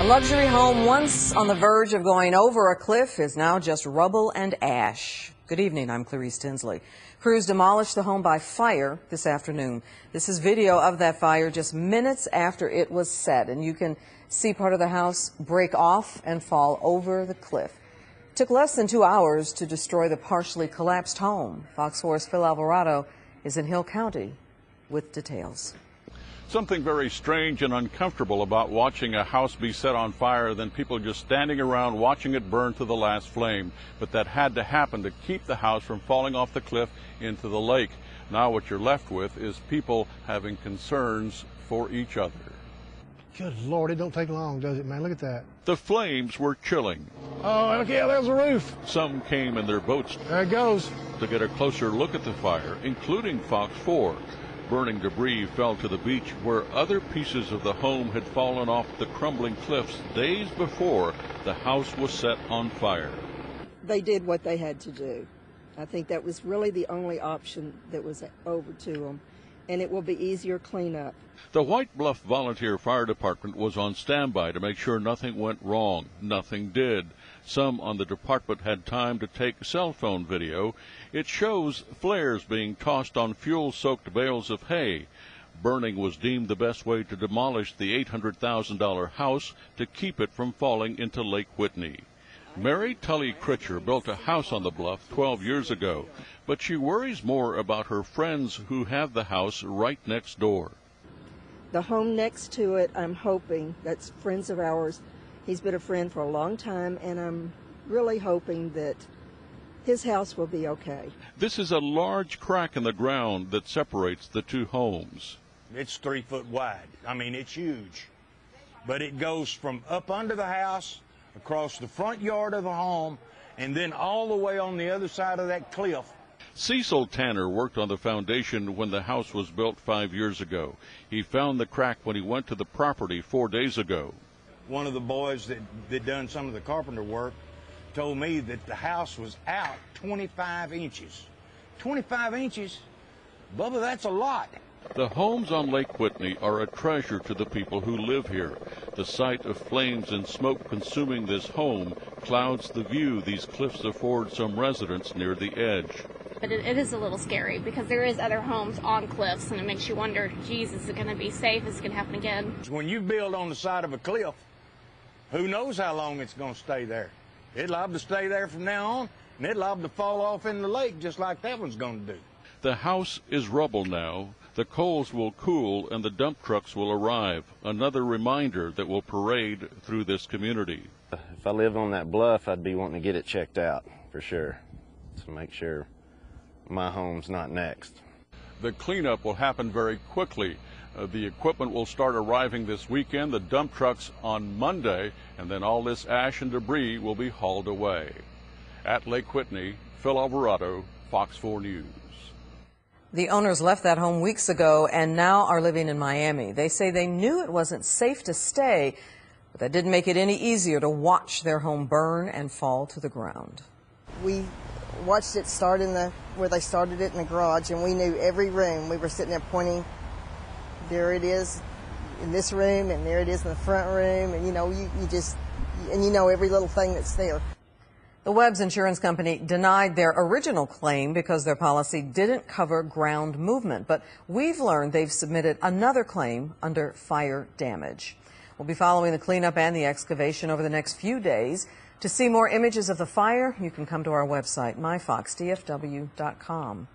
luxury home once on the verge of going over a cliff is now just rubble and ash. Good evening, I'm Clarice Tinsley. Crews demolished the home by fire this afternoon. This is video of that fire just minutes after it was set, and you can see part of the house break off and fall over the cliff. It took less than 2 hours to destroy the partially collapsed home. Fox 4's Phil Alvarado is in Hill County with details. Something very strange and uncomfortable about watching a house be set on fire than people just standing around watching it burn to the last flame. But that had to happen to keep the house from falling off the cliff into the lake. Now what you're left with is people having concerns for each other. Good Lord, it don't take long, does it, man? Look at that. The flames were chilling. Oh, look, yeah, there's the roof. Some came in their boats There it goes. to get a closer look at the fire, including Fox 4. Burning debris fell to the beach where other pieces of the home had fallen off the crumbling cliffs days before the house was set on fire. They did what they had to do. I think that was really the only option that was over to them, and it will be easier cleanup. The White Bluff Volunteer Fire Department was on standby to make sure nothing went wrong. Nothing did. Some on the department had time to take cell phone video. It shows flares being tossed on fuel-soaked bales of hay. Burning was deemed the best way to demolish the $800,000 house to keep it from falling into Lake Whitney. Mary Tully Critcher built a house on the bluff 12 years ago, but she worries more about her friends who have the house right next door. The home next to it, I'm hoping, that's friends of ours. He's been a friend for a long time, and I'm really hoping that his house will be okay. This is a large crack in the ground that separates the two homes. It's 3 foot wide. I mean, it's huge. But it goes from up under the house, across the front yard of the home, and then all the way on the other side of that cliff. Cecil Tanner worked on the foundation when the house was built 5 years ago. He found the crack when he went to the property 4 days ago. One of the boys that done some of the carpenter work told me that the house was out 25 inches. 25 inches? Bubba, that's a lot. The homes on Lake Whitney are a treasure to the people who live here. The sight of flames and smoke consuming this home clouds the view these cliffs afford some residents near the edge. But it is a little scary because there is other homes on cliffs, and it makes you wonder, geez, is it going to be safe? Is it going to happen again? When you build on the side of a cliff, who knows how long it's going to stay there? It's liable to stay there from now on, and it's liable to fall off in the lake just like that one's going to do. The house is rubble now. The coals will cool and the dump trucks will arrive. Another reminder that will parade through this community. If I lived on that bluff, I'd be wanting to get it checked out for sure, to make sure my home's not next. The cleanup will happen very quickly. The equipment will start arriving this weekend, the dump trucks on Monday, and then all this ash and debris will be hauled away. At Lake Whitney, Phil Alvarado, Fox 4 News. The owners left that home weeks ago and now are living in Miami. They say they knew it wasn't safe to stay, but that didn't make it any easier to watch their home burn and fall to the ground. We watched it start where they started it in the garage, and we knew every room. We were sitting there pointing, there it is in this room, and there it is in the front room, and you know every little thing that's there. The Webb's insurance company denied their original claim because their policy didn't cover ground movement, but we've learned they've submitted another claim under fire damage. We'll be following the cleanup and the excavation over the next few days. To see more images of the fire, you can come to our website, myfoxdfw.com.